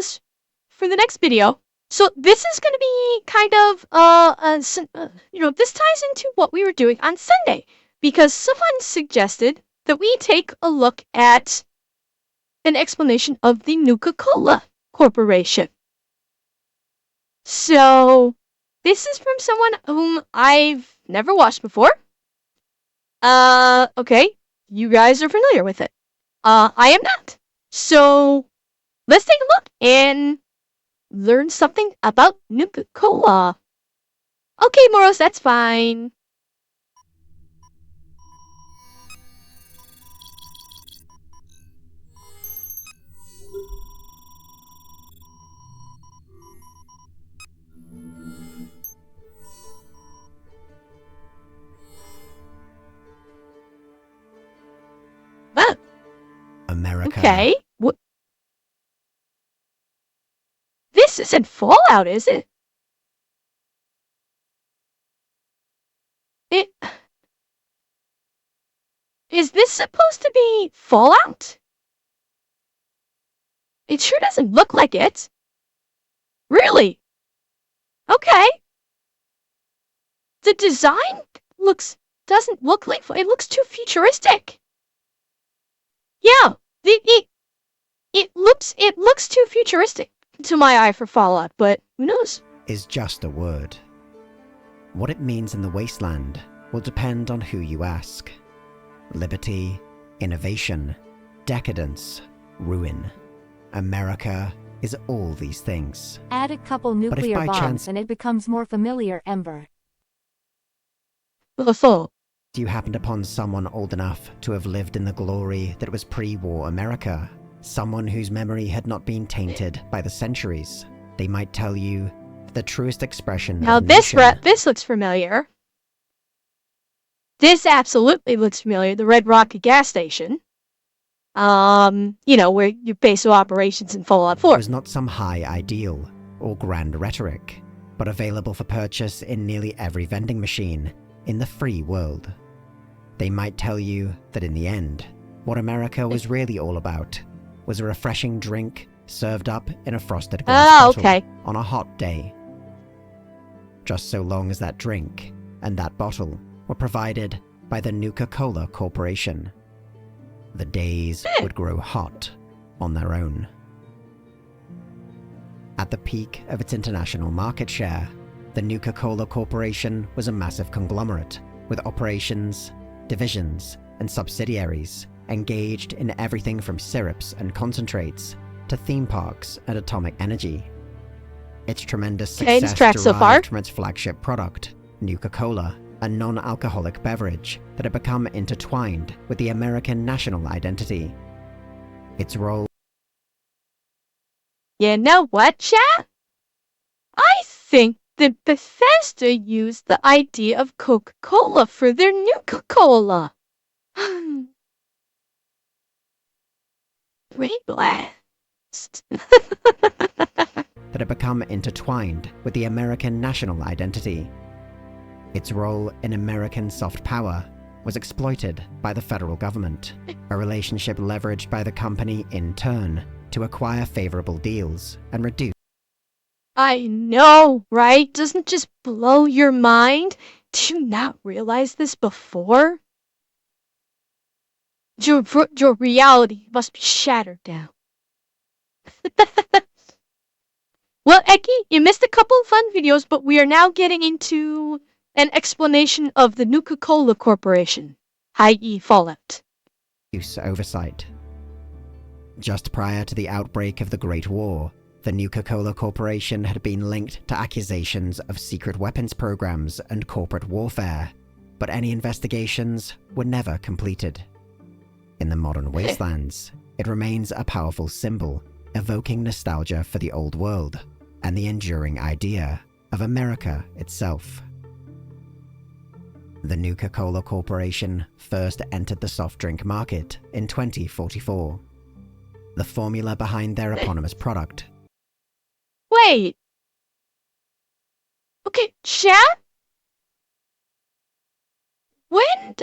because for the next video, so this is going to be kind of, this ties into what we were doing on Sunday, because someone suggested that we take a look at an explanation of the Nuka-Cola Corporation. So, this is from someone whom I've never watched before. Okay, you guys are familiar with it. I am not. So, let's take a look and learn something about Nuka-Cola. Okay, Moros, that's fine. Ah, America. okay. This isn't Fallout, is it? Is this supposed to be Fallout? It sure doesn't look like it. Really? Okay. The design doesn't look like it looks too futuristic. Yeah, it looks too futuristic to my eye for Fallout, but who knows? Is just a word. What it means in the wasteland will depend on who you ask. Liberty, innovation, decadence, ruin. America is all these things. Add a couple nuclear bombs and it becomes more familiar, Ember. So, You happened upon someone old enough to have lived in the glory that was pre-war America. Someone whose memory had not been tainted by the centuries. They might tell you that the truest expression now of this nation looks familiar. This absolutely looks familiar. The Red Rock gas station. Where your base of operations in Fallout 4. was not some high ideal or grand rhetoric, but available for purchase in nearly every vending machine in the free world. They might tell you that in the end, what America was really all about was a refreshing drink served up in a frosted glass bottle on a hot day. Just so long as that drink and that bottle were provided by the Nuka-Cola Corporation, the days would grow hot on their own. At the peak of its international market share, the Nuka-Cola Corporation was a massive conglomerate with operations, divisions, and subsidiaries engaged in everything from syrups and concentrates to theme parks and atomic energy. Its tremendous success derived from its flagship product, Nuka-Cola, a non-alcoholic beverage that had become intertwined with the American national identity. Its role... You know what, chat? I think that Bethesda used the idea of Coca-Cola for their Nuka-Cola. Ray Blast. that had become intertwined with the American national identity. Its role in American soft power was exploited by the federal government, a relationship leveraged by the company in turn to acquire favorable deals and reduce... I know, right? Doesn't it just blow your mind? Did you not realize this before? Your reality must be shattered now. Well, Eki, you missed a couple of fun videos, but we are now getting into an explanation of the Nuka-Cola Corporation, i.e. Fallout. Use oversight. Just prior to the outbreak of the Great War, the Nuka-Cola Corporation had been linked to accusations of secret weapons programs and corporate warfare, but any investigations were never completed. In the modern wastelands, it remains a powerful symbol, evoking nostalgia for the old world and the enduring idea of America itself. The Nuka-Cola Corporation first entered the soft drink market in 2044. The formula behind their eponymous product. Wait. Okay, chat? When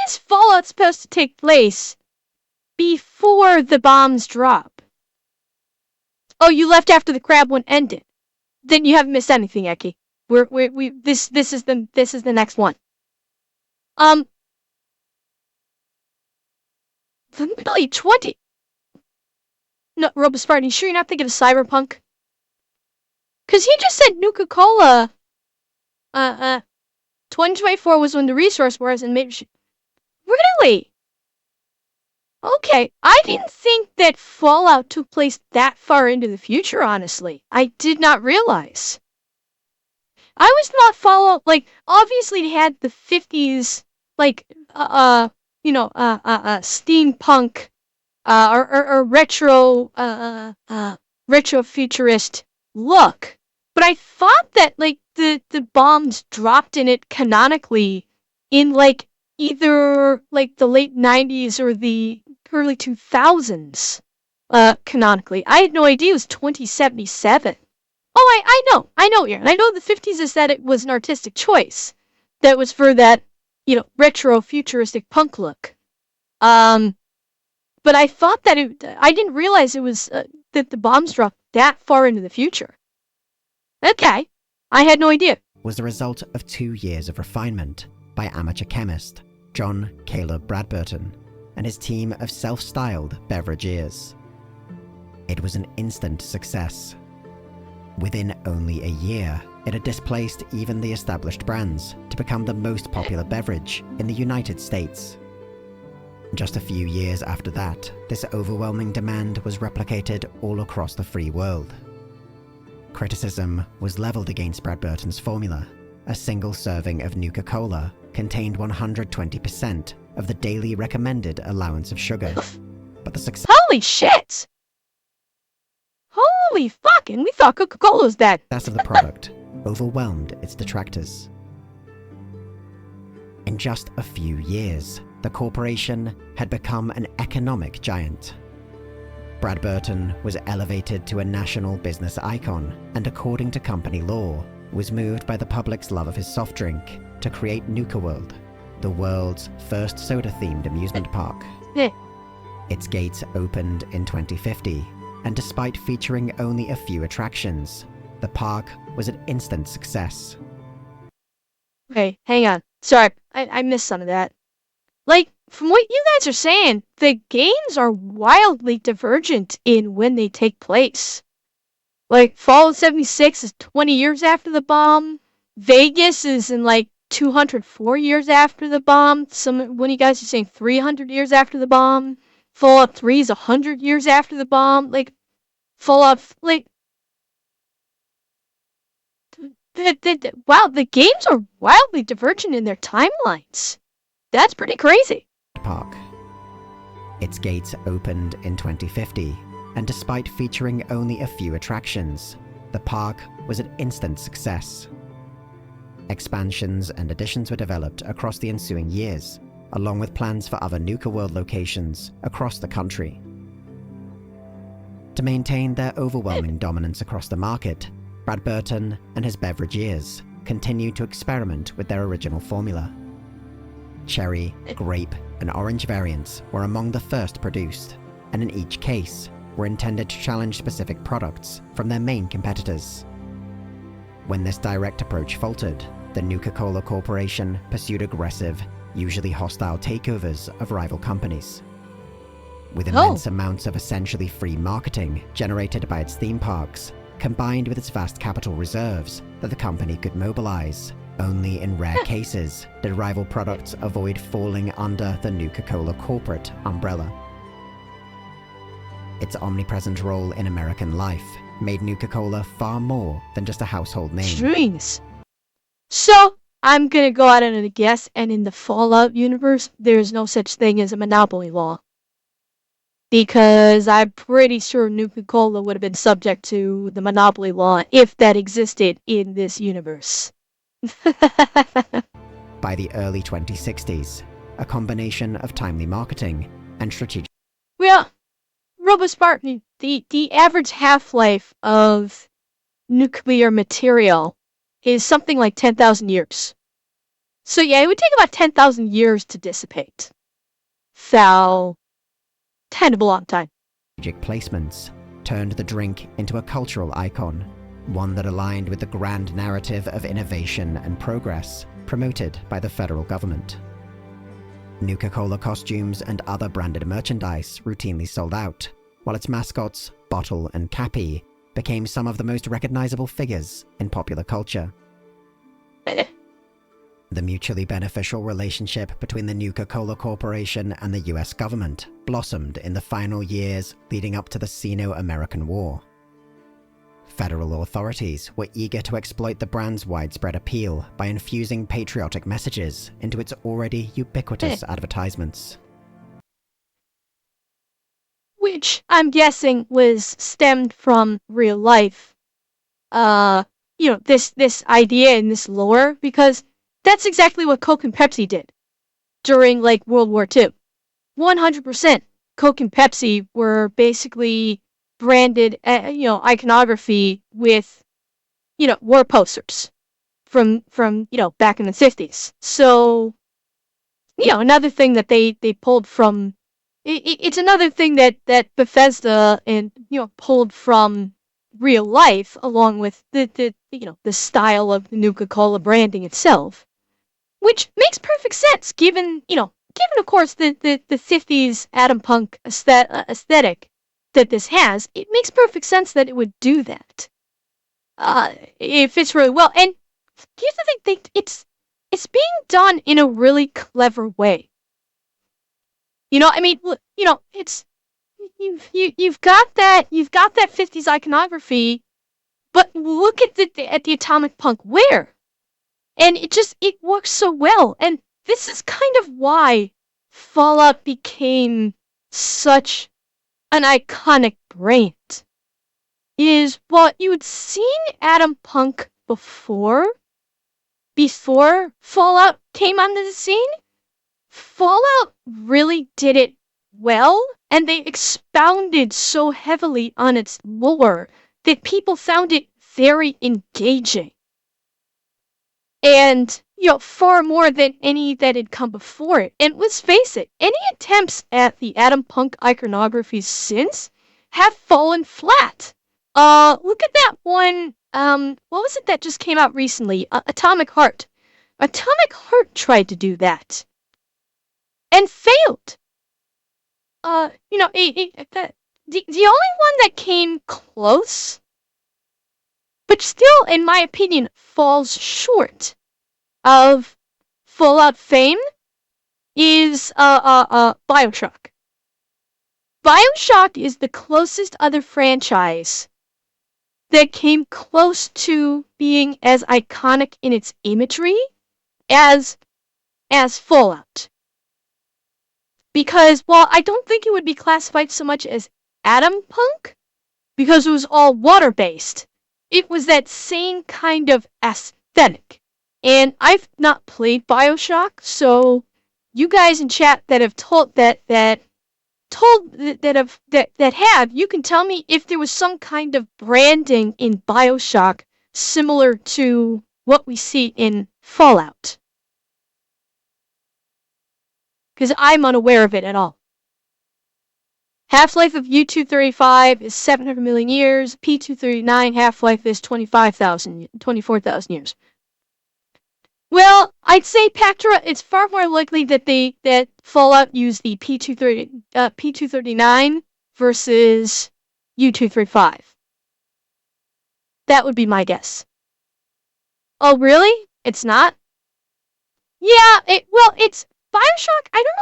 is Fallout supposed to take place before the bombs drop? Oh, you left after the crab one ended. Then you haven't missed anything, Eki. This is the next one. The middle 20. No, Robespart, you sure you're not thinking of Cyberpunk? Cause he just said Nuka-Cola. 2024 was when the resource wars and maybe. Really? Okay, I didn't think that Fallout took place that far into the future, honestly. I did not realize. I always thought Fallout, like, obviously it had the 50s, like, steampunk, or retro futurist look. But I thought that, like, the bombs dropped in it canonically in, like, either, like, the late 90s or the early 2000s, canonically. I had no idea it was 2077. Oh, I know, Aaron. I know the 50s is that it was an artistic choice. That was for that, retro futuristic punk look. But I thought that I didn't realize it was, that the bombs dropped that far into the future. Okay. I had no idea. Was the result of 2 years of refinement by amateur chemist John Caleb Bradberton and his team of self-styled beverageers. It was an instant success. Within only a year, it had displaced even the established brands to become the most popular beverage in the United States. Just a few years after that, this overwhelming demand was replicated all across the free world. Criticism was leveled against Bradberton's formula. A single serving of Nuka-Cola contained 120% of the daily recommended allowance of sugar. But the success Holy shit! Holy fucking, we thought Coca-Cola was that. of the product overwhelmed its detractors. In just a few years, the corporation had become an economic giant. Bradberton was elevated to a national business icon, and according to company law, was moved by the public's love of his soft drink to create Nuka-World, the world's first soda-themed amusement park. Its gates opened in 2050, and despite featuring only a few attractions, the park was an instant success. Okay, hang on. Sorry, I missed some of that. Like, from what you guys are saying, the games are wildly divergent in when they take place. Like, Fallout 76 is 20 years after the bomb. Vegas is in, like, 204 years after the bomb. One of you guys are saying 300 years after the bomb. Fallout 3 is 100 years after the bomb. Like, Fallout, like... Wow, the games are wildly divergent in their timelines. That's pretty crazy. Park. Its gates opened in 2050, and despite featuring only a few attractions, the park was an instant success. Expansions and additions were developed across the ensuing years, along with plans for other Nuka-World locations across the country. To maintain their overwhelming dominance across the market, Bradberton and his beverageers continued to experiment with their original formula. Cherry, grape, and orange variants were among the first produced, and in each case were intended to challenge specific products from their main competitors. When this direct approach faltered, the Nuka-Cola Corporation pursued aggressive, usually hostile takeovers of rival companies. With immense amounts of essentially free marketing generated by its theme parks, combined with its vast capital reserves that the company could mobilize, only in rare cases did rival products avoid falling under the Nuka-Cola corporate umbrella. Its omnipresent role in American life made Nuka-Cola far more than just a household name. Jeez. So, I'm gonna go out on a guess, and in the Fallout universe, there's no such thing as a monopoly law. Because I'm pretty sure Nuka-Cola would have been subject to the monopoly law if that existed in this universe. By the early 2060s, a combination of timely marketing and strategic... Well, Robospartan, the average half-life of nuclear material is something like 10,000 years. So yeah, it would take about 10,000 years to dissipate. So, kind of a long time. Placements turned the drink into a cultural icon, one that aligned with the grand narrative of innovation and progress promoted by the federal government. Nuka-Cola costumes and other branded merchandise routinely sold out, while its mascots, Bottle and Cappy, became some of the most recognizable figures in popular culture. The mutually beneficial relationship between the Nuka-Cola Corporation and the US government blossomed in the final years leading up to the Sino-American War. Federal authorities were eager to exploit the brand's widespread appeal by infusing patriotic messages into its already ubiquitous advertisements. Which I'm guessing was stemmed from real life. This idea and this lore, because that's exactly what Coke and Pepsi did during, like, World War II. 100% Coke and Pepsi were basically branded, iconography with, war posters from back in the 50s. So, another thing that they pulled from, it's another thing that Bethesda and, pulled from real life, along with the style of the Nuka-Cola branding itself. Which makes perfect sense, given of course the 50s Atom Punk aesthetic that this has. It makes perfect sense that it would do that. It fits really well. And here's the thing, it's being done in a really clever way. It's you've got that 50s iconography, but look at the Atomic Punk wear. And it works so well. And this is kind of why Fallout became such an iconic brand. Is what you had seen Atom Punk before Fallout came onto the scene. Fallout really did it well, and they expounded so heavily on its lore that people found it very engaging. And, far more than any that had come before it. And let's face it, any attempts at the Atom Punk iconography since have fallen flat. Look at that one, what was it that just came out recently? Atomic Heart. Atomic Heart tried to do that. And failed. The only one that came close, but still, in my opinion, falls short of Fallout fame, is BioShock. BioShock is the closest other franchise that came close to being as iconic in its imagery as Fallout. Because while I don't think it would be classified so much as Atom Punk, because it was all water-based, it was that same kind of aesthetic. And I've not played BioShock, so you guys in chat that have you can tell me if there was some kind of branding in BioShock similar to what we see in Fallout. Because I'm unaware of it at all. Half-life of U-235 is 700 million years. P-239 half-life is 24,000 years. Well, I'd say Pactra, it's far more likely that Fallout used the P-239 versus U-235. That would be my guess. Oh, really? It's not? Yeah, it's BioShock. I don't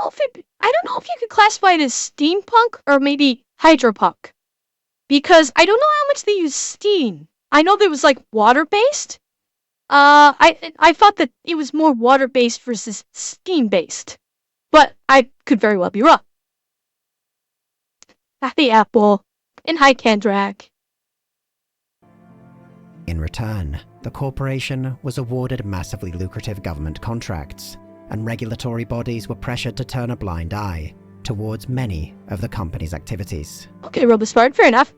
know if you could classify it as steampunk or maybe hydropunk. Because I don't know how much they use steam. I know there was like water-based. I thought that it was more water-based versus steam-based. But I could very well be wrong. Happy Apple and hi Kandrak. In return, the corporation was awarded massively lucrative government contracts, and regulatory bodies were pressured to turn a blind eye towards many of the company's activities. Okay, Robespard, fair enough.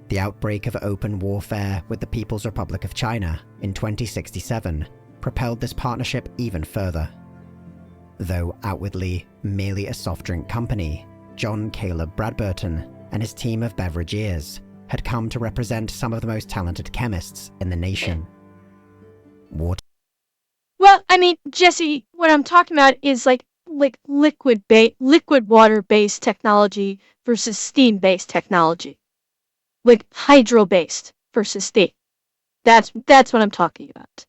The outbreak of open warfare with the People's Republic of China in 2067 propelled this partnership even further. Though outwardly merely a soft drink company, John Caleb Bradberton, and his team of beverageers had come to represent some of the most talented chemists in the nation. Water. Well, I mean, Jesse, what I'm talking about is like liquid water-based technology versus steam-based technology. Like hydro-based versus steam. That's what I'm talking about.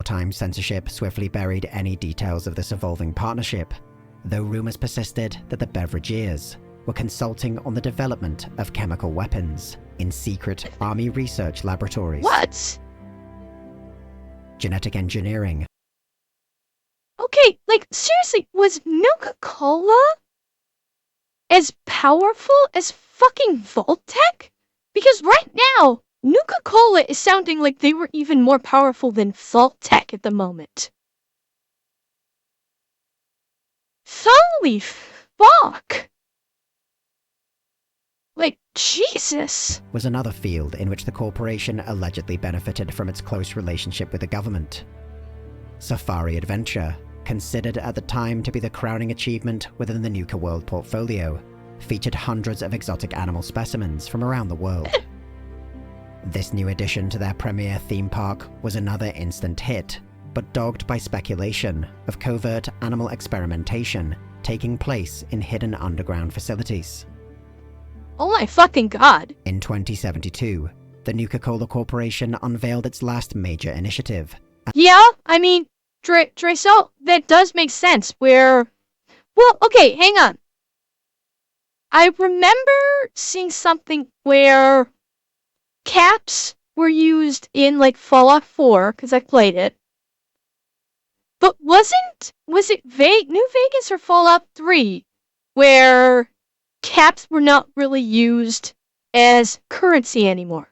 Wartime censorship swiftly buried any details of this evolving partnership, though rumors persisted that the beverageers were consulting on the development of chemical weapons in secret army research laboratories. What? Genetic engineering. Okay, like, seriously, was Nuka-Cola as powerful as fucking Vault-Tec? Because right now, Nuka-Cola is sounding like they were even more powerful than Vault-Tec at the moment. Holy fuck! Like, Jesus! Was another field in which the corporation allegedly benefited from its close relationship with the government. Safari Adventure, considered at the time to be the crowning achievement within the Nuka-World portfolio, featured hundreds of exotic animal specimens from around the world. This new addition to their premier theme park was another instant hit, but dogged by speculation of covert animal experimentation taking place in hidden underground facilities. Oh my fucking god! In 2072, the Nuka-Cola Corporation unveiled its last major initiative. Yeah, I mean, Dracel, that does make sense, where... Well, okay, hang on. I remember seeing something where caps were used in, like, Fallout 4, because I played it. But was it New Vegas or Fallout 3, where caps were not really used as currency anymore?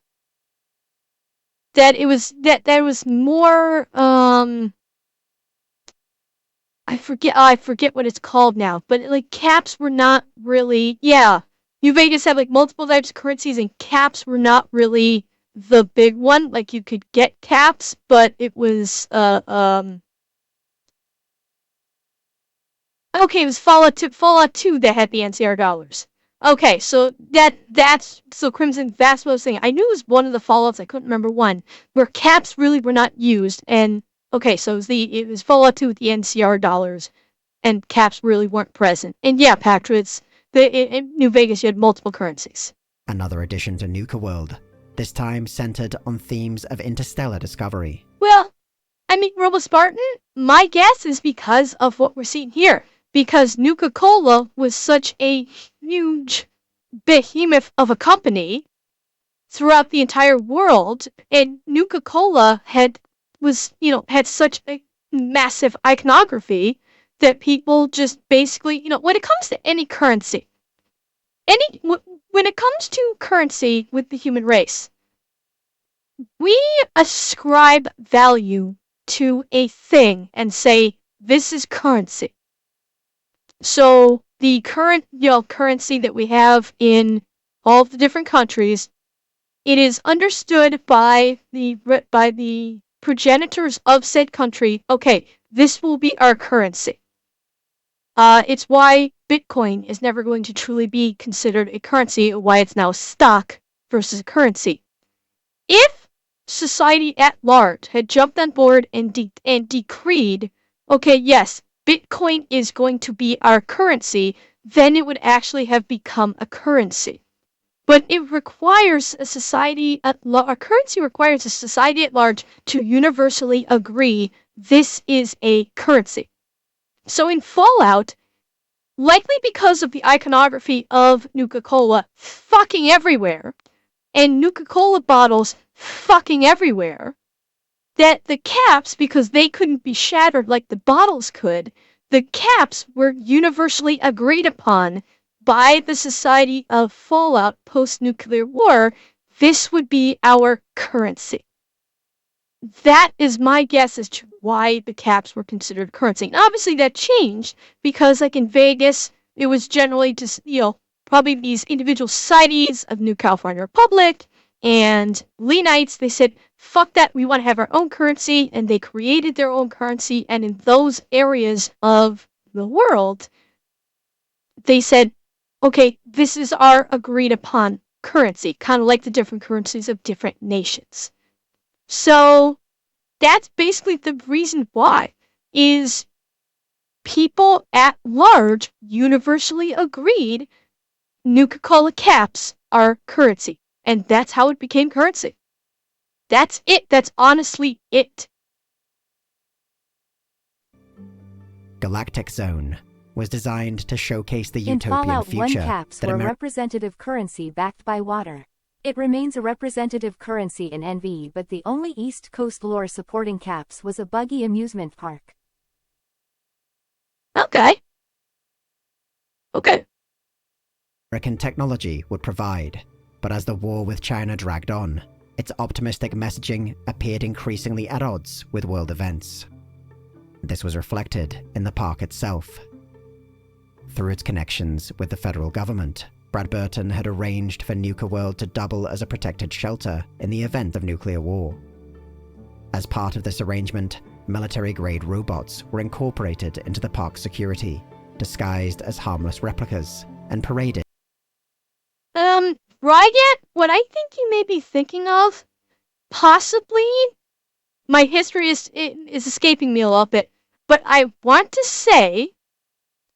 That it was, that was more, I forget what it's called now, but like caps were not really, yeah. New Vegas had like multiple types of currencies and caps were not really the big one. Like you could get caps, but it was, okay, it was Fallout 2 that had the NCR dollars. Okay, so that's Crimson, that's what I was saying. I knew it was one of the Fallouts, I couldn't remember one, where caps really were not used, and okay, so it was Fallout 2 with the NCR dollars, and caps really weren't present. And yeah, Patriots, in New Vegas you had multiple currencies. Another addition to Nuka-World, this time centered on themes of interstellar discovery. Well, I mean, Robo-Spartan, my guess is because of what we're seeing here. Because Nuka-Cola was such a huge behemoth of a company throughout the entire world, and Nuka-Cola had such a massive iconography that people just basically, when it comes to any currency, when it comes to currency with the human race, we ascribe value to a thing and say, this is currency. So the current, currency that we have in all of the different countries, it is understood by the progenitors of said country, okay, this will be our currency. It's why Bitcoin is never going to truly be considered a currency, why it's now stock versus a currency. If society at large had jumped on board and decreed, okay, yes, Bitcoin is going to be our currency, then it would actually have become a currency. But it requires a currency requires a society at large to universally agree this is a currency. So in Fallout, likely because of the iconography of Nuka-Cola fucking everywhere, and Nuka-Cola bottles fucking everywhere, that the caps, because they couldn't be shattered like the bottles could, the caps were universally agreed upon by the Society of Fallout post-nuclear war. This would be our currency. That is my guess as to why the caps were considered currency. And obviously that changed because, like in Vegas, it was generally just, probably these individual societies of New California Republic and Leanites, they said, fuck that, we want to have our own currency, and they created their own currency, and in those areas of the world, they said, okay, this is our agreed upon currency, kind of like the different currencies of different nations. So that's basically the reason why is people at large universally agreed Nuka-Cola caps are currency. And that's how it became currency. That's it. That's honestly it. Galactic Zone was designed to showcase the In utopian Fallout 1, future caps that were representative currency backed by water. It remains a representative currency in NV, but the only East Coast lore supporting caps was a buggy amusement park. Okay. Okay. American technology would provide, but as the war with China dragged on, its optimistic messaging appeared increasingly at odds with world events. This was reflected in the park itself. Through its connections with the federal government, Bradberton had arranged for Nuka-World to double as a protected shelter in the event of nuclear war. As part of this arrangement, military-grade robots were incorporated into the park's security, disguised as harmless replicas, and paraded. Rygat, what I think you may be thinking of, possibly, my history is escaping me a little bit, but I want to say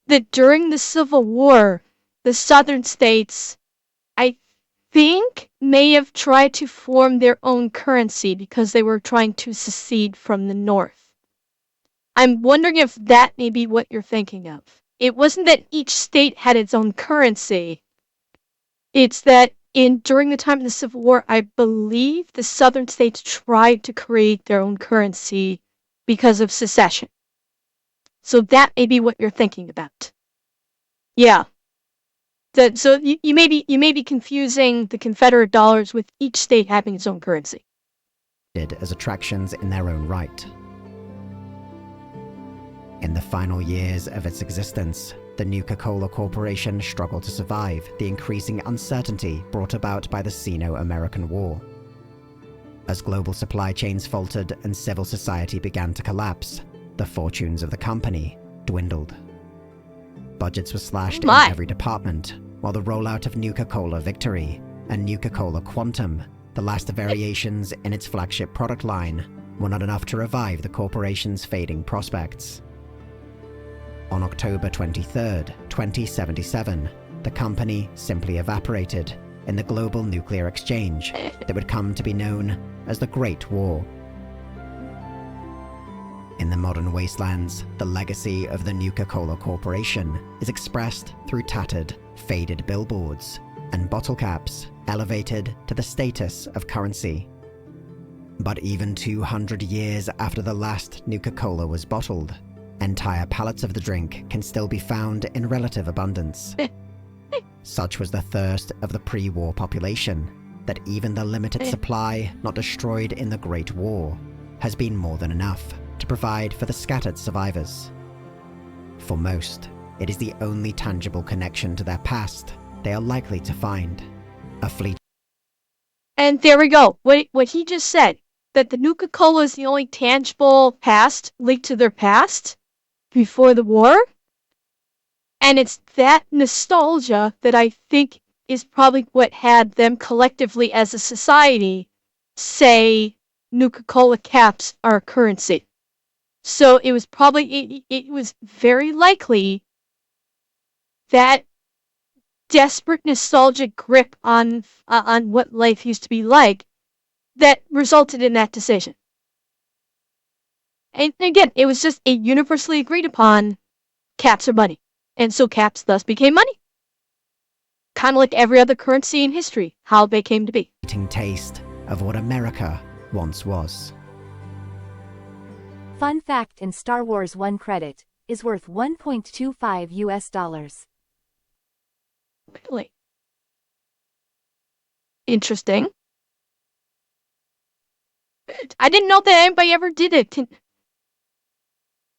that during the Civil War, the southern states, I think, may have tried to form their own currency because they were trying to secede from the North. I'm wondering if that may be what you're thinking of. It wasn't that each state had its own currency. It's that during the time of the Civil War, I believe the southern states tried to create their own currency because of secession. So that may be what you're thinking about. Yeah. So you may be confusing the Confederate dollars with each state having its own currency. As attractions in their own right. In the final years of its existence, the Nuka-Cola Corporation struggled to survive the increasing uncertainty brought about by the Sino-American War. As global supply chains faltered and civil society began to collapse, the fortunes of the company dwindled. Budgets were slashed in every department, while the rollout of Nuka-Cola Victory and Nuka-Cola Quantum, the last variations in its flagship product line, were not enough to revive the corporation's fading prospects. On October 23, 2077, the company simply evaporated in the global nuclear exchange that would come to be known as the Great War. In the modern wastelands, the legacy of the Nuka-Cola Corporation is expressed through tattered, faded billboards and bottle caps elevated to the status of currency. But even 200 years after the last Nuka-Cola was bottled, entire pallets of the drink can still be found in relative abundance. Such was the thirst of the pre-war population that even the limited supply not destroyed in the Great War has been more than enough to provide for the scattered survivors. For most, it is the only tangible connection to their past they are likely to find. A fleet. And there we go. What he just said, that the Nuka-Cola is the only tangible past linked to their past before the war. And it's that nostalgia that I think is probably what had them collectively as a society say Nuka-Cola caps are a currency. So it was probably, it was very likely that desperate nostalgic grip on what life used to be like that resulted in that decision. And again, it was just a universally agreed upon caps are money. And so caps thus became money. Kind of like every other currency in history, how they came to be. Taste of what America once was. Fun fact: in Star Wars, 1 credit is worth $1.25 US. Really? Interesting. I didn't know that anybody ever did it.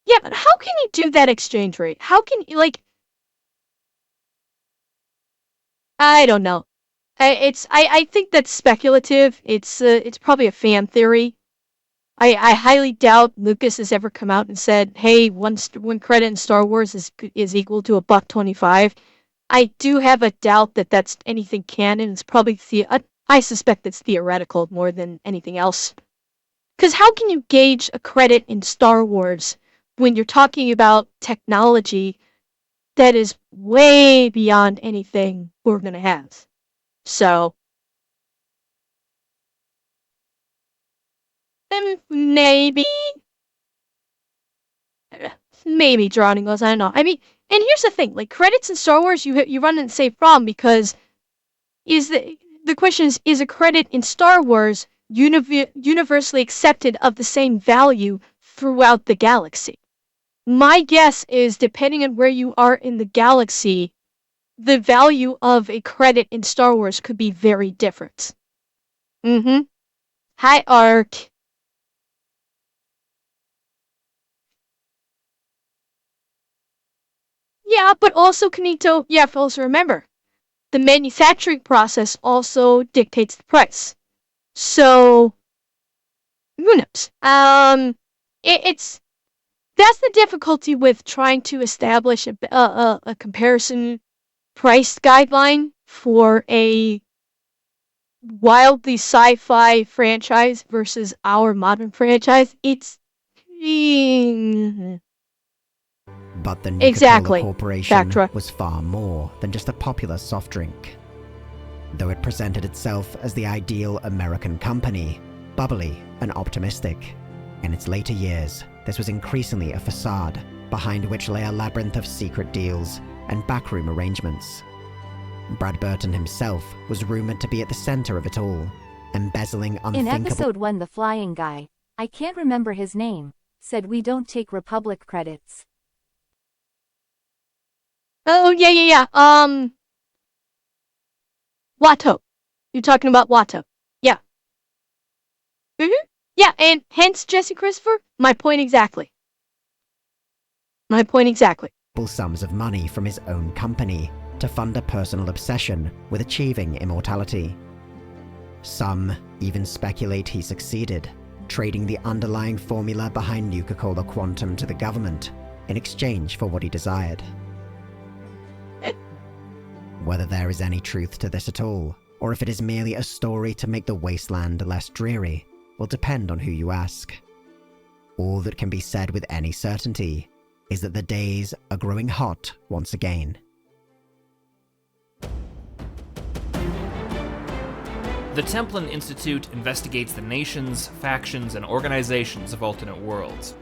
Yeah, but how can you do that exchange rate? How can you, like... I don't know. I think that's speculative. It's probably a fan theory. I highly doubt Lucas has ever come out and said, "Hey, one credit in Star Wars is equal to $1.25." I do have a doubt that that's anything canon. It's probably I suspect it's theoretical more than anything else. Because how can you gauge a credit in Star Wars when you're talking about technology that is way beyond anything we're gonna have? So, maybe, drawing goes. I don't know. I mean, and here's the thing: like credits in Star Wars, you run into the same problem because the question is a credit in Star Wars universally accepted of the same value throughout the galaxy? My guess is, depending on where you are in the galaxy, the value of a credit in Star Wars could be very different. Hi, Ark. Yeah, but also, Kanito, you have to also remember, the manufacturing process also dictates the price. So, who knows? It's that's the difficulty with trying to establish a comparison price guideline for a wildly sci-fi franchise versus our modern franchise. It's But the Nuka-Cola exactly Corporation Bactra. was far more than just a popular soft drink. Though it presented itself as the ideal American company, bubbly and optimistic, in its later years, this was increasingly a facade behind which lay a labyrinth of secret deals and backroom arrangements. Bradberton himself was rumored to be at the center of it all, embezzling In unthinkable... episode 1, the flying guy, I can't remember his name, said we don't take Republic credits. Oh, yeah. Watto. You're talking about Watto. Yeah. Yeah, and hence, Jesse Christopher, my point exactly. sums of money from his own company to fund a personal obsession with achieving immortality. Some even speculate he succeeded, trading the underlying formula behind Nuka-Cola Quantum to the government in exchange for what he desired. Whether there is any truth to this at all, or if it is merely a story to make the wasteland less dreary, will depend on who you ask. All that can be said with any certainty is that the days are growing hot once again. The Templin Institute investigates the nations, factions, and organizations of alternate worlds.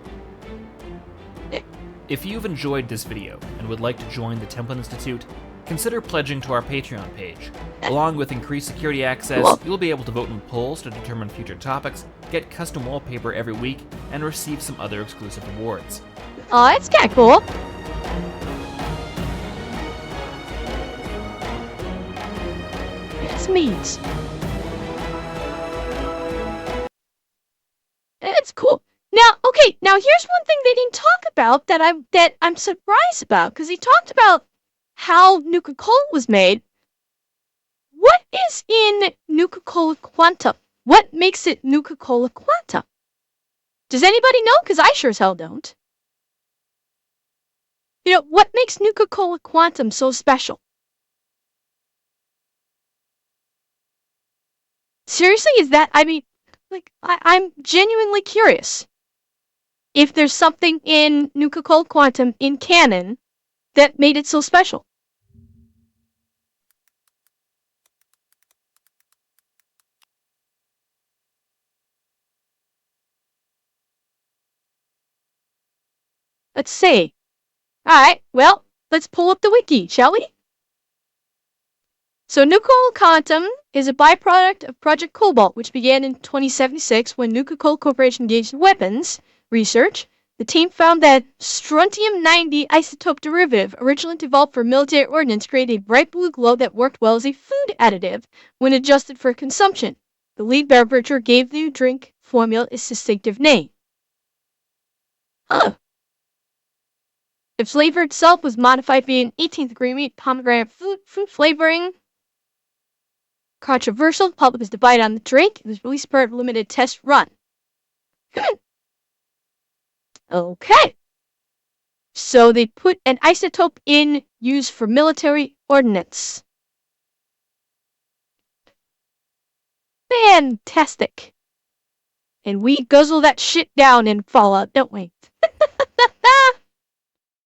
If you've enjoyed this video and would like to join the Templin Institute, consider pledging to our Patreon page. Along with increased security access, you'll be able to vote in polls to determine future topics, get custom wallpaper every week, and receive some other exclusive rewards. Oh, that's kinda cool. Yes, means. It's cool. Now here's one thing they didn't talk about that I'm surprised about, because he talked about how Nuka-Cola was made. What is in Nuka-Cola Quantum? What makes it Nuka-Cola Quantum? Does anybody know? Because I sure as hell don't. You know, what makes Nuka-Cola Quantum so special? Seriously, is that, I mean, like, I'm genuinely curious if there's something in Nuka-Cola Quantum in canon that made it so special. Let's see. Alright, well, let's pull up the wiki, shall we? So Nuka-Cola Quantum is a byproduct of Project Cobalt, which began in 2076 when Nuka-Cola Corporation engaged in weapons research. The team found that strontium-90 isotope derivative, originally developed for military ordnance, created a bright blue glow that worked well as a food additive when adjusted for consumption. The lead beverage gave the drink formula its distinctive name. Huh. The flavor itself was modified via an 18th degree pomegranate fruit flavoring. Controversial, the public was divided on the drink. It was released per a limited test run. Okay. So they put an isotope in used for military ordnance. Fantastic. And we guzzle that shit down in Fallout, don't we?